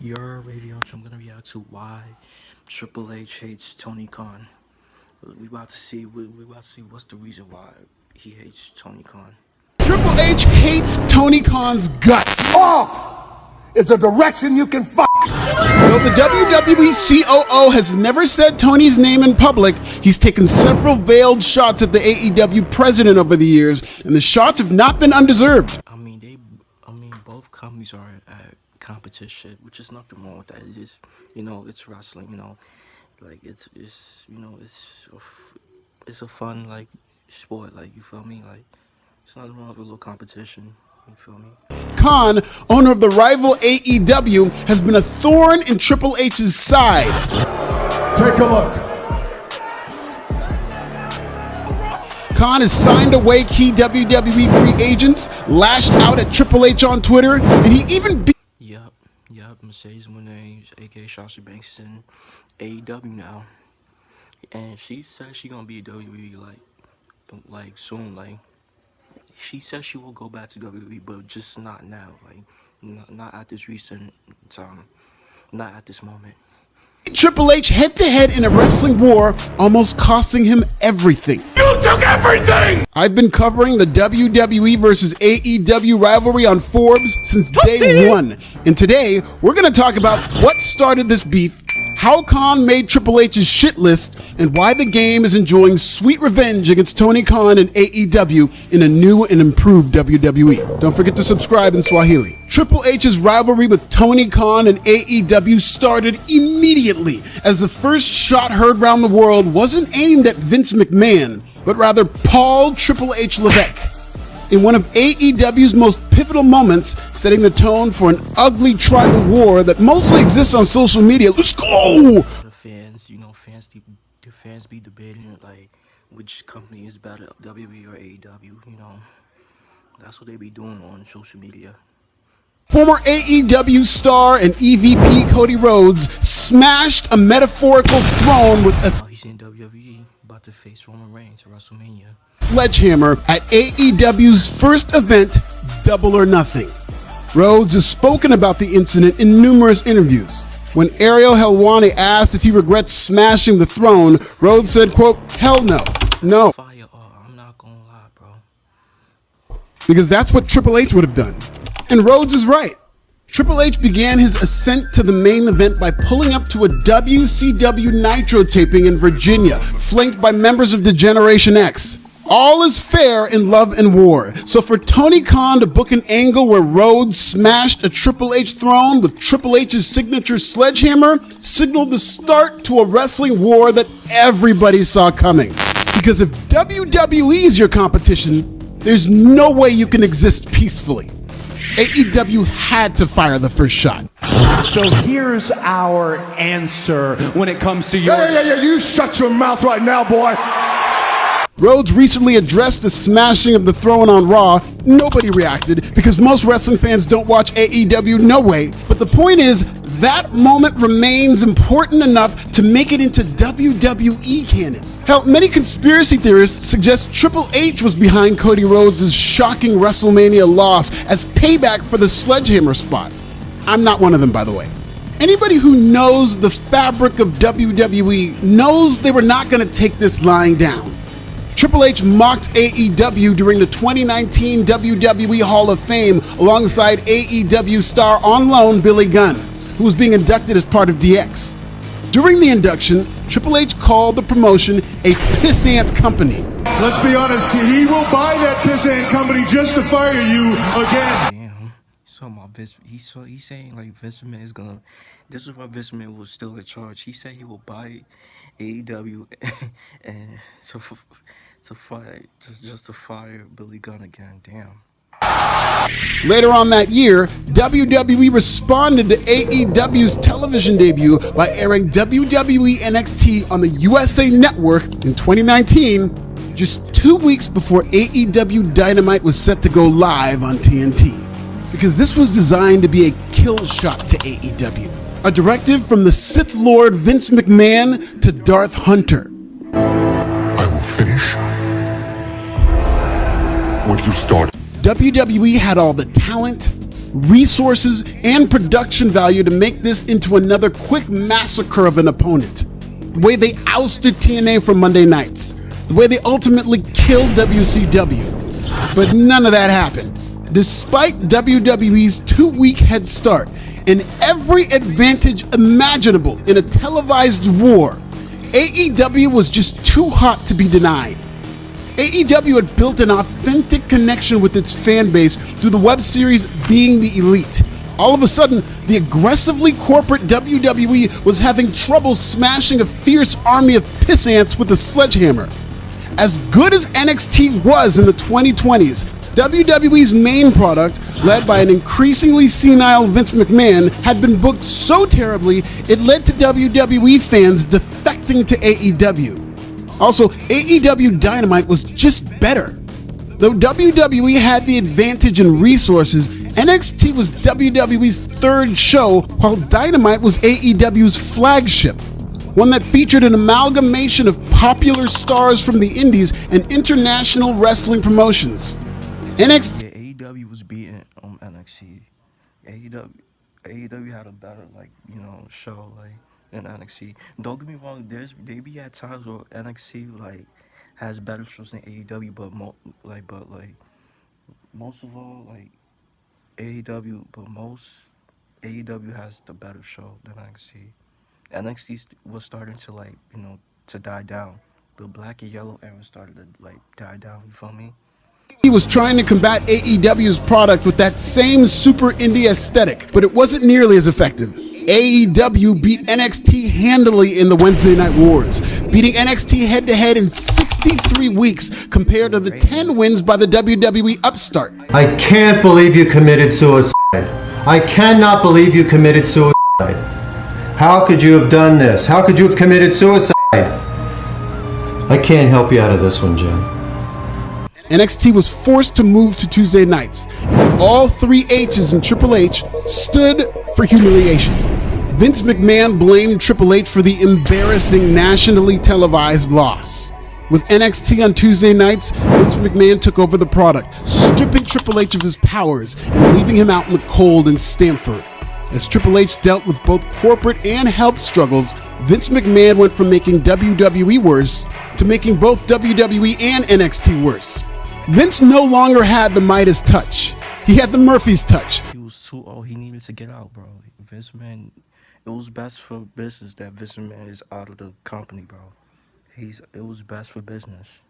Your WavyOcho, I'm gonna react to why Triple H hates Tony Khan. We about to see. We about to see what's the reason why he hates Tony Khan. Triple H hates Tony Khan's guts. Off is a direction you can fuck. Though the WWE COO has never said Tony's name in public, he's taken several veiled shots at the AEW president over the years, and the shots have not been undeserved. I mean, both companies are at competition, which is nothing wrong with that. It is, it's wrestling. Like it's a fun like sport. Like you feel me? Like it's nothing wrong with a little competition. You feel me? Khan, owner of the rival AEW, has been a thorn in Triple H's side. Take a look. Khan has signed away key WWE free agents, lashed out at Triple H on Twitter, and he even beat Yup. Mercedes Moné, aka Sasha Banks, is in AEW now, and she says she gonna be WWE like soon. Like she says she will go back to WWE, but just not now. Like not at this recent time, not at this moment. Triple H head-to-head in a wrestling war, almost costing him everything. You took everything! I've been covering the WWE versus AEW rivalry on Forbes since day one. And today, we're going to talk about what started this beef, how Khan made Triple H's shit list, and why the game is enjoying sweet revenge against Tony Khan and AEW in a new and improved WWE. Don't forget to subscribe in Swahili. Triple H's rivalry with Tony Khan and AEW started immediately, as the first shot heard around the world wasn't aimed at Vince McMahon, but rather Paul Triple H Levesque. In one of AEW's most pivotal moments, setting the tone for an ugly tribal war that mostly exists on social media. Let's go! The fans, the fans be debating like which company is better, WWE or AEW. That's what they be doing on social media. Former AEW star and EVP Cody Rhodes smashed a metaphorical throne with a He's in WWE, about to face Roman Reigns at WrestleMania. Sledgehammer at AEW's first event, Double or Nothing. Rhodes has spoken about the incident in numerous interviews. When Ariel Helwani asked if he regrets smashing the throne, Rhodes said, quote, "Hell no, no." Fire, I'm not gonna lie, bro. Because that's what Triple H would have done. And Rhodes is right. Triple H began his ascent to the main event by pulling up to a WCW Nitro taping in Virginia, flanked by members of Degeneration X. All is fair in love and war. So for Tony Khan to book an angle where Rhodes smashed a Triple H throne with Triple H's signature sledgehammer signaled the start to a wrestling war that everybody saw coming. Because if WWE is your competition, there's no way you can exist peacefully. AEW had to fire the first shot. So here's our answer when it comes to your... Yeah, you shut your mouth right now, boy. Rhodes recently addressed the smashing of the throne on Raw. Nobody reacted because most wrestling fans don't watch AEW no way. But the point is, that moment remains important enough to make it into WWE canon. Hell, many conspiracy theorists suggest Triple H was behind Cody Rhodes' shocking WrestleMania loss as payback for the sledgehammer spot. I'm not one of them, by the way. Anybody who knows the fabric of WWE knows they were not going to take this lying down. Triple H mocked AEW during the 2019 WWE Hall of Fame alongside AEW star on loan Billy Gunn, who was being inducted as part of DX. During the induction, Triple H called the promotion a pissant company. Let's be honest, he will buy that pissant company just to fire you again. Damn, so my Vince, he's saying like Vince McMahon is gonna. This is why Vince McMahon was still in charge. He said he will buy AEW and to fire Billy Gunn again. Damn. Later on that year, WWE responded to AEW's television debut by airing WWE NXT on the USA Network in 2019, just 2 weeks before AEW Dynamite was set to go live on TNT. Because this was designed to be a kill shot to AEW, a directive from the Sith Lord Vince McMahon to Darth Hunter. I will finish what you started. WWE had all the talent, resources, and production value to make this into another quick massacre of an opponent. The way they ousted TNA from Monday nights. The way they ultimately killed WCW. But none of that happened. Despite WWE's 2-week head start and every advantage imaginable in a televised war, AEW was just too hot to be denied. AEW had built an authentic connection with its fan base through the web series Being the Elite. All of a sudden, the aggressively corporate WWE was having trouble smashing a fierce army of piss ants with a sledgehammer. As good as NXT was in the 2020s, WWE's main product, led by an increasingly senile Vince McMahon, had been booked so terribly it led to WWE fans defecting to AEW. Also, AEW Dynamite was just better. Though WWE had the advantage in resources, NXT was WWE's third show, while Dynamite was AEW's flagship. One that featured an amalgamation of popular stars from the indies and international wrestling promotions. NXT. Yeah, AEW was beating NXT. AEW had a better show than NXT. Don't get me wrong, they be at times where NXT has better shows than AEW, but most of all AEW, but most AEW has the better show than NXT. NXT was starting to to die down. The black and yellow era started to die down. You feel me? He was trying to combat AEW's product with that same super indie aesthetic, but it wasn't nearly as effective. AEW beat NXT handily in the Wednesday Night Wars, beating NXT head-to-head in 63 weeks compared to the 10 wins by the WWE upstart. I can't believe you committed suicide. I cannot believe you committed suicide. How could you have done this? How could you have committed suicide? I can't help you out of this one, Jim. NXT was forced to move to Tuesday nights, and all 3 H's in Triple H stood for humiliation. Vince McMahon blamed Triple H for the embarrassing nationally televised loss. With NXT on Tuesday nights, Vince McMahon took over the product, stripping Triple H of his powers and leaving him out in the cold in Stamford. As Triple H dealt with both corporate and health struggles, Vince McMahon went from making WWE worse to making both WWE and NXT worse. Vince no longer had the Midas touch. He had the Murphy's touch. He was too old. He needed to get out, bro. Vince McMahon, it was best for business that Vince McMahon is out of the company, bro. It was best for business.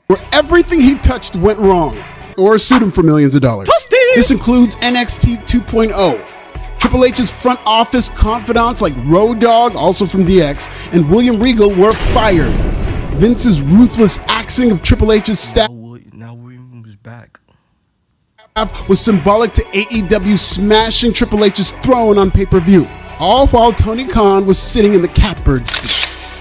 Where everything he touched went wrong, or sued him for millions of dollars. This includes NXT 2.0. Triple H's front office confidants like Road Dogg, also from DX, and William Regal were fired. Vince's ruthless axing of Triple H's staff Now William was back. Was symbolic to AEW smashing Triple H's throne on pay-per-view, all while Tony Khan was sitting in the catbird seat.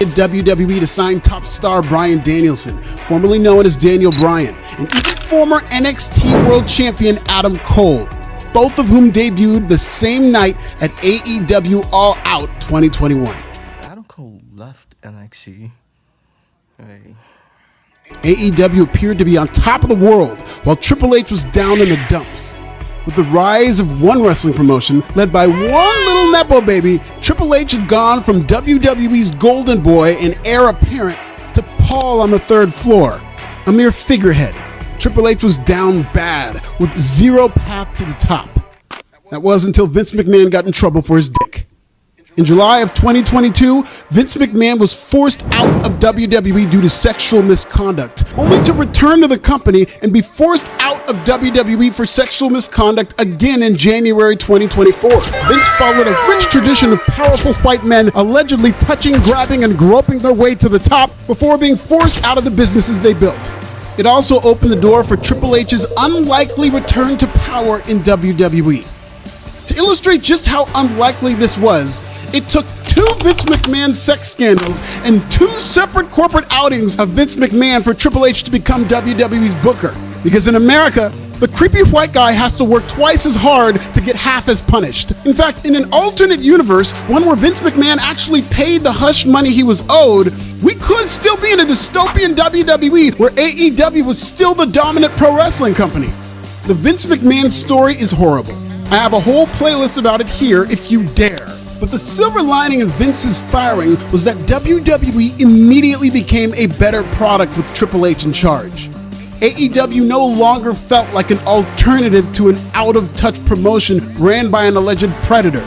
At WWE to sign top star Bryan Danielson, formerly known as Daniel Bryan, and even former NXT World Champion Adam Cole, both of whom debuted the same night at AEW All Out 2021. Adam Cole left NXT. Hey. AEW appeared to be on top of the world, while Triple H was down in the dumps. With the rise of one wrestling promotion, led by one little Nepo baby, Triple H had gone from WWE's golden boy and heir apparent to Paul on the third floor, a mere figurehead. Triple H was down bad, with zero path to the top. That was until Vince McMahon got in trouble for his dick. In July of 2022, Vince McMahon was forced out of WWE due to sexual misconduct, only to return to the company and be forced out of WWE for sexual misconduct again in January 2024. Vince followed a rich tradition of powerful white men allegedly touching, grabbing, and groping their way to the top before being forced out of the businesses they built. It also opened the door for Triple H's unlikely return to power in WWE. To illustrate just how unlikely this was, it took 2 Vince McMahon sex scandals and 2 separate corporate outings of Vince McMahon for Triple H to become WWE's booker. Because in America, the creepy white guy has to work twice as hard to get half as punished. In fact, in an alternate universe, one where Vince McMahon actually paid the hush money he was owed, we could still be in a dystopian WWE where AEW was still the dominant pro wrestling company. The Vince McMahon story is horrible. I have a whole playlist about it here if you dare. But the silver lining in Vince's firing was that WWE immediately became a better product with Triple H in charge. AEW no longer felt like an alternative to an out-of-touch promotion ran by an alleged predator.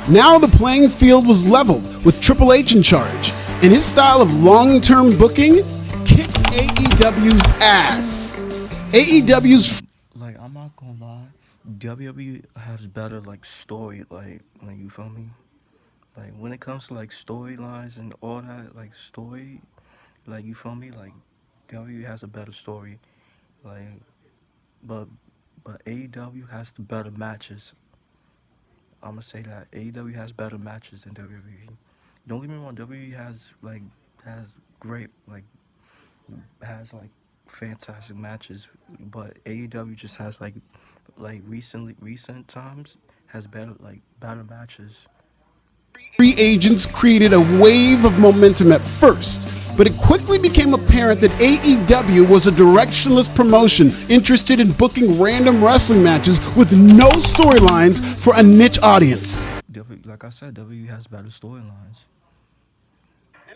Now the playing field was leveled with Triple H in charge, and his style of long-term booking kicked AEW's ass. AEW's... Like, I'm not gonna lie, WWE has better, like, story, like, you feel me? Like, when it comes to, like, storylines and all that, like, story, like, you feel me? Like, WWE has a better story. Like, but AEW has the better matches. I'm gonna say that AEW has better matches than WWE. Don't get me wrong, WWE has great, like, fantastic matches, but AEW just has like recent times has better matches. Free agents created a wave of momentum at first, but it quickly became apparent that AEW was a directionless promotion interested in booking random wrestling matches with no storylines for a niche audience. Like I said, WWE has better storylines.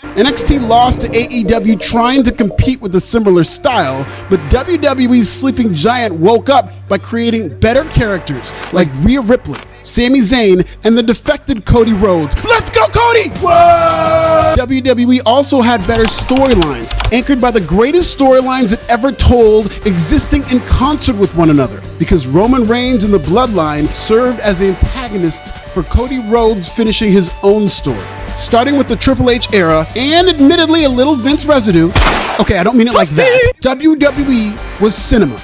NXT lost to AEW trying to compete with a similar style, but WWE's sleeping giant woke up by creating better characters like Rhea Ripley, Sami Zayn, and the defected Cody Rhodes. Let's go, Cody! Whoa! WWE also had better storylines, anchored by the greatest storylines it ever told, existing in concert with one another, because Roman Reigns and the Bloodline served as antagonists for Cody Rhodes finishing his own story. Starting with the Triple H era, and admittedly a little Vince residue. Okay, I don't mean it like that. WWE was cinema,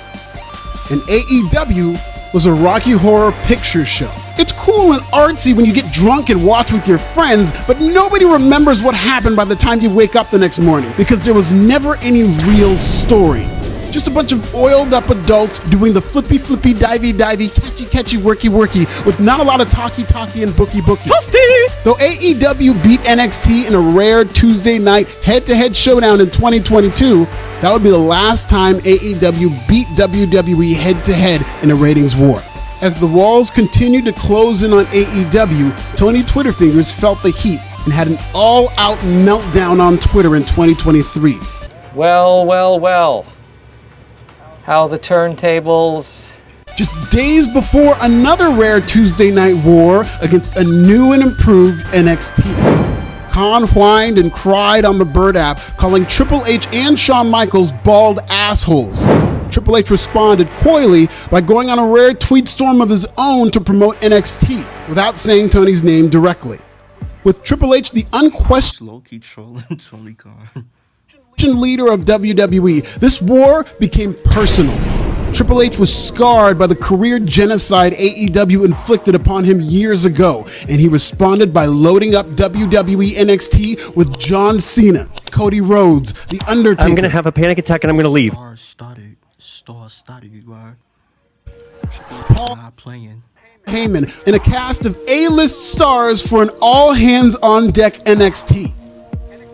and AEW was a Rocky Horror Picture Show. It's cool and artsy when you get drunk and watch with your friends, but nobody remembers what happened by the time you wake up the next morning, because there was never any real story. Just a bunch of oiled up adults doing the flippy flippy, divey divey, catchy catchy, worky worky, with not a lot of talky talky and booky booky. Though AEW beat NXT in a rare Tuesday night head-to-head showdown in 2022, that would be the last time AEW beat WWE head-to-head in a ratings war. As the walls continued to close in on AEW, Tony Twitterfingers felt the heat and had an all-out meltdown on Twitter in 2023. Well. How the turntables... Just days before another rare Tuesday night war against a new and improved NXT. Khan whined and cried on the Bird app, calling Triple H and Shawn Michaels bald assholes. Triple H responded coyly by going on a rare tweet storm of his own to promote NXT, without saying Tony's name directly. With Triple H the unquestioned Low-key trolling Tony Khan. leader of WWE, this war became personal. Triple H was scarred by the career genocide AEW inflicted upon him years ago, and he responded by loading up WWE NXT with John Cena, Cody Rhodes, The Undertaker. I'm gonna have a panic attack and I'm gonna leave. Star-studded, you are. Paul Not playing. Heyman, and a cast of A-list stars for an all-hands-on-deck NXT.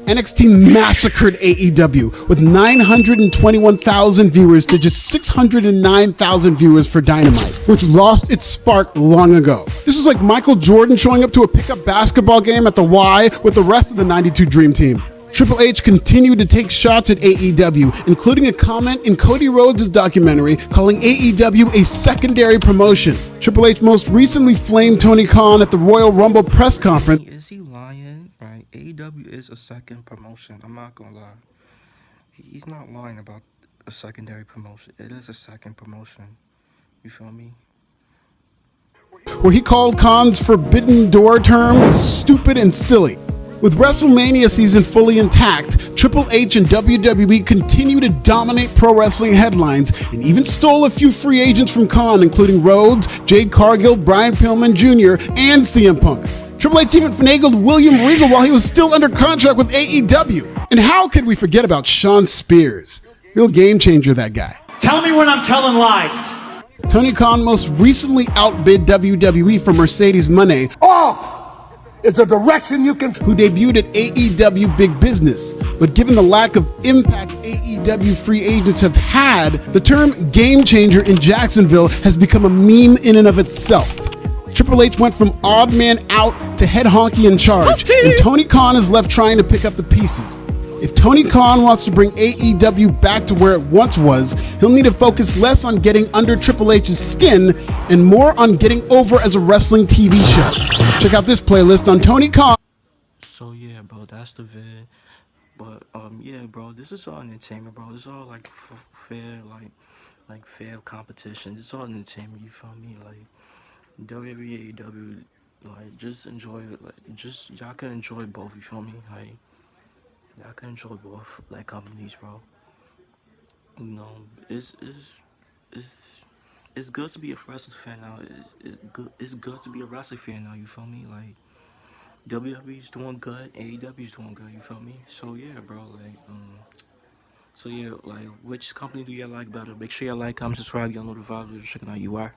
NXT massacred AEW with 921,000 viewers to just 609,000 viewers for Dynamite, which lost its spark long ago. This was like Michael Jordan showing up to a pickup basketball game at the Y with the rest of the 92 Dream Team. Triple H continued to take shots at AEW, including a comment in Cody Rhodes' documentary calling AEW a secondary promotion. Triple H most recently flamed Tony Khan at the Royal Rumble press conference. Is he lying? Right? AEW is a second promotion. I'm not gonna lie. He's not lying about a secondary promotion. It is a second promotion. You feel me? Where he called Khan's Forbidden Door term stupid and silly. With WrestleMania season fully intact, Triple H and WWE continue to dominate pro wrestling headlines and even stole a few free agents from Khan, including Rhodes, Jade Cargill, Brian Pillman Jr., and CM Punk. Triple H even finagled William Regal while he was still under contract with AEW. And how could we forget about Shawn Spears? Real game changer, that guy. Tell me when I'm telling lies. Tony Khan most recently outbid WWE for Mercedes Moné, Off! It's a direction you can... who debuted at AEW Big Business. But given the lack of impact AEW free agents have had, the term game changer in Jacksonville has become a meme in and of itself. Triple H went from odd man out to head honky in charge, and Tony Khan is left trying to pick up the pieces. If Tony Khan wants to bring AEW back to where it once was, he'll need to focus less on getting under Triple H's skin and more on getting over as a wrestling TV show. Check out this playlist on Tony Khan. So yeah, bro, that's the vid. But yeah, bro, this is all entertainment, bro. It's all like fair, like fair competition. It's all entertainment. You feel me? Like WWE, AEW, like just enjoy it. Like just y'all can enjoy both. You feel me? Like y'all can enjoy both like companies, bro. You know, it's it's good to be a wrestling fan now. It's good to be a wrestling fan now. You feel me? Like WWE's doing good, AEW's doing good. You feel me? So yeah, bro. Like which company do you like better? Make sure you like, comment, subscribe, y'all know the vibes. We're checking out. You are.